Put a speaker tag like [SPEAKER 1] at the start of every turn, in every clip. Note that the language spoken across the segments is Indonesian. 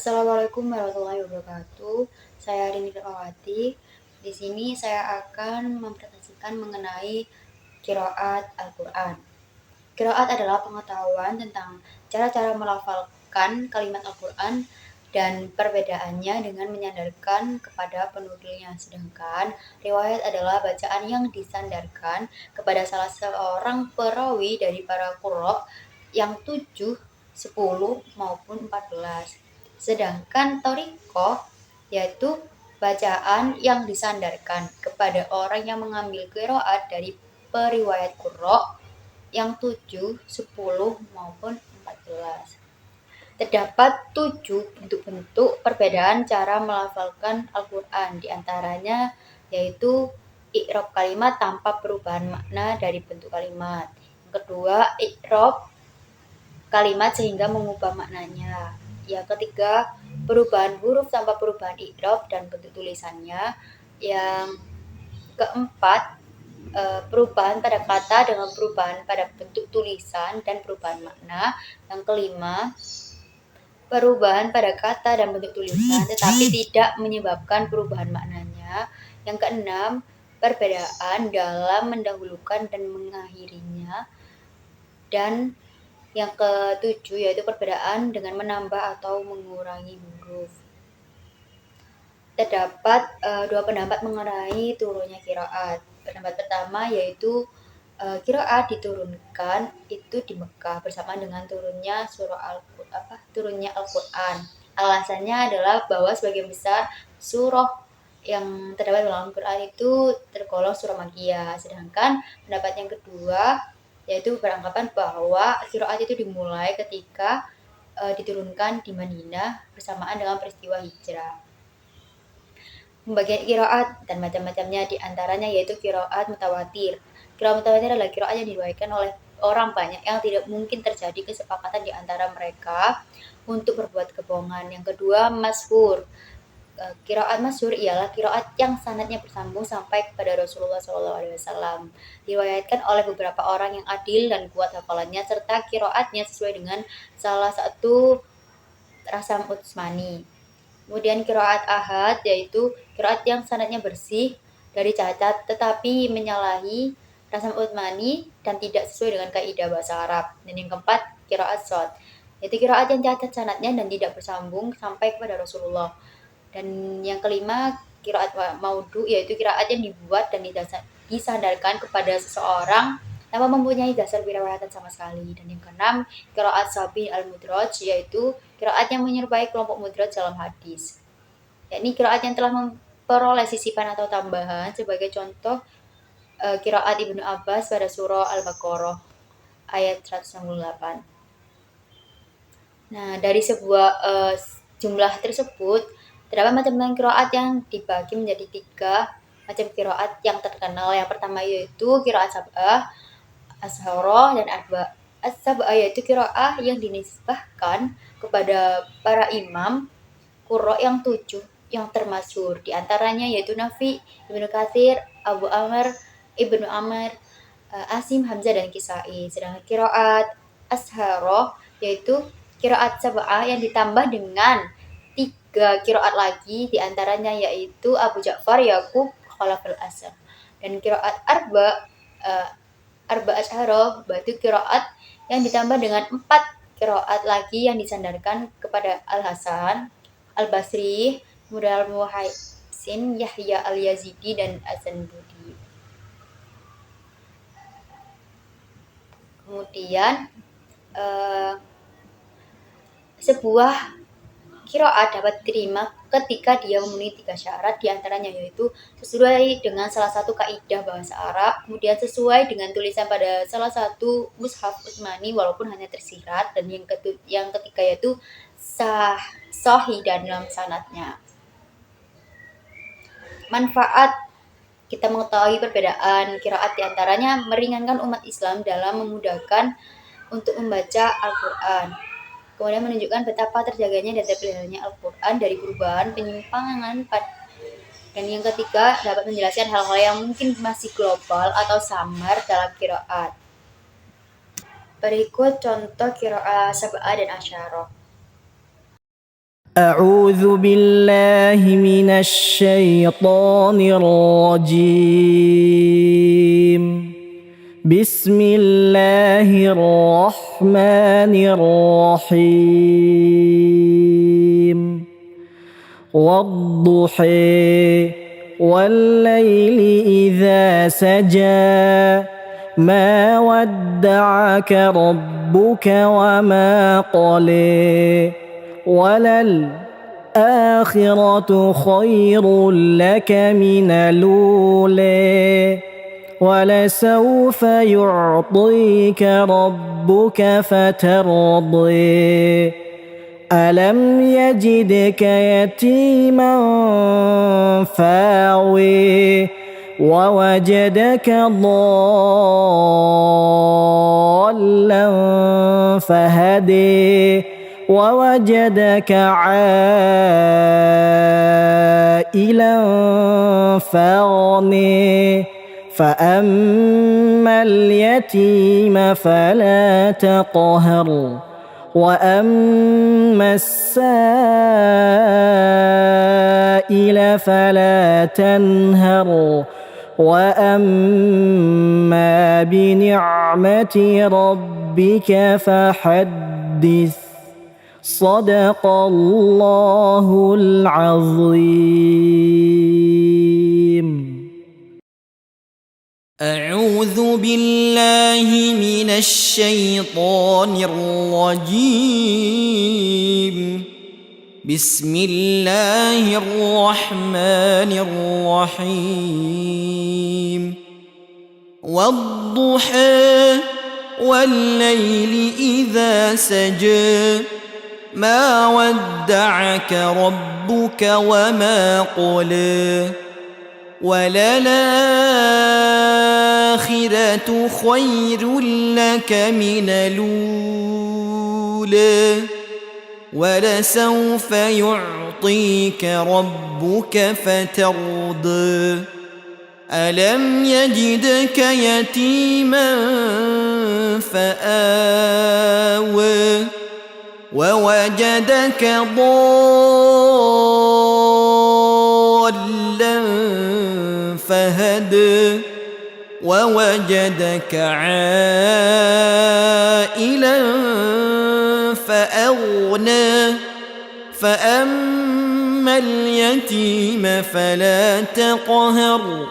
[SPEAKER 1] Assalamualaikum warahmatullahi wabarakatuh. Saya Rini Rawati. Di sini saya akan mempresentasikan mengenai qiraat Al-Quran. Qiraat adalah pengetahuan tentang cara-cara melafalkan kalimat Al-Quran dan perbedaannya dengan menyandarkan kepada penuturnya. Sedangkan riwayat adalah bacaan yang disandarkan kepada salah seorang perawi dari para qurra yang 7, 10 maupun 14. Sedangkan thoriqoh yaitu bacaan yang disandarkan kepada orang yang mengambil qiraat dari periwayat qurra yang 7, 10 maupun 14. Terdapat 7 bentuk-bentuk perbedaan cara melafalkan Al-Quran. Di antaranya yaitu i'rab kalimat tanpa perubahan makna dari bentuk kalimat. Yang kedua, i'rab kalimat sehingga mengubah maknanya. Yang ketiga, perubahan huruf tanpa perubahan i'rab dan bentuk tulisannya. Yang keempat, perubahan pada kata dengan perubahan pada bentuk tulisan dan perubahan makna. Yang kelima, perubahan pada kata dan bentuk tulisan tetapi tidak menyebabkan perubahan maknanya. Yang keenam, perbedaan dalam mendahulukan dan mengakhirinya. Dan yang ketujuh yaitu perbedaan dengan menambah atau mengurangi huruf. Terdapat dua pendapat mengenai turunnya qiraat. Pendapat pertama yaitu qiraat diturunkan itu di Mekah bersamaan dengan turunnya Al-Quran. Alasannya adalah bahwa sebagian besar surah yang terdapat dalam Al-Quran itu tergolong surah Makkiyah. Sedangkan pendapat yang kedua yaitu beranggapan bahwa qiraat itu dimulai ketika diturunkan di Madinah bersamaan dengan peristiwa hijrah. Pembagian qiraat dan macam-macamnya di antaranya yaitu qiraat mutawatir. Qiraat mutawatir adalah qiraat yang diriwayatkan oleh orang banyak yang tidak mungkin terjadi kesepakatan di antara mereka untuk berbuat kebohongan. Yang kedua, masyhur. Qiraat masyhur ialah qiraat yang sanadnya bersambung sampai kepada Rasulullah SAW. Diriwayatkan oleh beberapa orang yang adil dan kuat hafalannya serta qiraatnya sesuai dengan salah satu rasam Utsmani. Kemudian qiraat ahad yaitu qiraat yang sanadnya bersih dari cacat tetapi menyalahi rasam Utsmani dan tidak sesuai dengan kaidah bahasa Arab. Dan yang keempat, qiraat shadz yaitu qiraat yang cacat sanadnya dan tidak bersambung sampai kepada Rasulullah. Dan yang kelima, qiraat maudhu yaitu qiraat yang dibuat dan disandarkan kepada seseorang tanpa mempunyai dasar riwayatan sama sekali. Dan yang keenam, qiraat sabi al-mudraj yaitu qiraat yang menyerupai kelompok mudraj dalam hadis. Yakni qiraat yang telah memperoleh sisipan atau tambahan sebagai contoh qiraat Ibnu Abbas pada surah Al-Baqarah ayat 168. Nah, dari sebuah jumlah tersebut terdapat macam-macam qiraat yang dibagi menjadi 3 macam qiraat yang terkenal. Yang pertama yaitu qiraat sab'ah, asharah dan arba'ah. As-sab'ah yaitu qiraah yang dinisbahkan kepada para imam qurra yang 7 yang termasyhur. Di antaranya yaitu Nafi, Ibnu Katsir, Abu Amr, Ibnu Amr, Asim, Hamzah dan Kisai. Sedangkan qiraat asharah yaitu qiraat sab'ah yang ditambah dengan 3 qiraat lagi, di antaranya yaitu Abu Ja'far, Yaqub, Khalaf al-Asr. Dan qiraat arba asharah berarti qiraat yang ditambah dengan 4 qiraat lagi yang disandarkan kepada Al-Hasan, Al-Basri, Mudal Muhaisin, Yahya Al-Yazidi dan As-Sanbudi. Kemudian sebuah qiraat dapat diterima ketika dia memenuhi 3 syarat, di antaranya yaitu sesuai dengan salah satu kaidah bahasa Arab, kemudian sesuai dengan tulisan pada salah satu mushaf Utsmani walaupun hanya tersirat, dan yang ketiga yaitu sahih dan dalam sanadnya. Manfaat kita mengetahui perbedaan qiraat di antaranya meringankan umat Islam dalam memudahkan untuk membaca Al-Quran. Kemudian menunjukkan betapa terjaganya dan terpeliharanya Al-Quran dari perubahan penyimpangan. Dan yang ketiga, dapat menjelaskan hal-hal yang mungkin masih global atau samar dalam qiraat. Berikut contoh qiraat sab'ah dan asyarah.
[SPEAKER 2] أعوذ بالله من الشيطان الرجيم. بسم الله الرحمن الرحيم. والضحى والليل إذا سجى ما ودعك ربك وما قلى وللآخرة خير لك من الأولى ولسوف يعطيك ربك فترضي ألم يجدك يتيما فاوي ووجدك ضالا فهدي ووجدك عائلا فأغني فأما اليتيم فلا تقهر وأما السائل فلا تنهر وأما بنعمة ربك فحدث صدق الله العظيم.
[SPEAKER 3] أعوذ بالله من الشيطان الرجيم. بسم الله الرحمن الرحيم. والضحى والليل إذا سجى ما ودعك ربك وما قلى وللآخرة خير لك من الأولى ولسوف يعطيك ربك فترضى ألم يجدك يتيما فآوى ووجدك ضالا فهدى ووجدك عائلا فأغنى فأما اليتيم فلا تقهر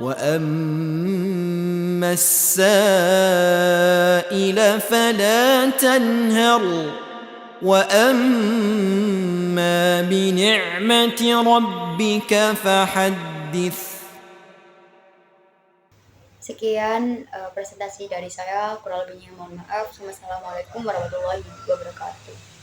[SPEAKER 3] وأما السائل فلا تنهر وأما بنعمة ربك فحدث.
[SPEAKER 1] Sekian presentasi dari saya, kurang lebihnya mohon maaf. Wassalamualaikum warahmatullahi wabarakatuh.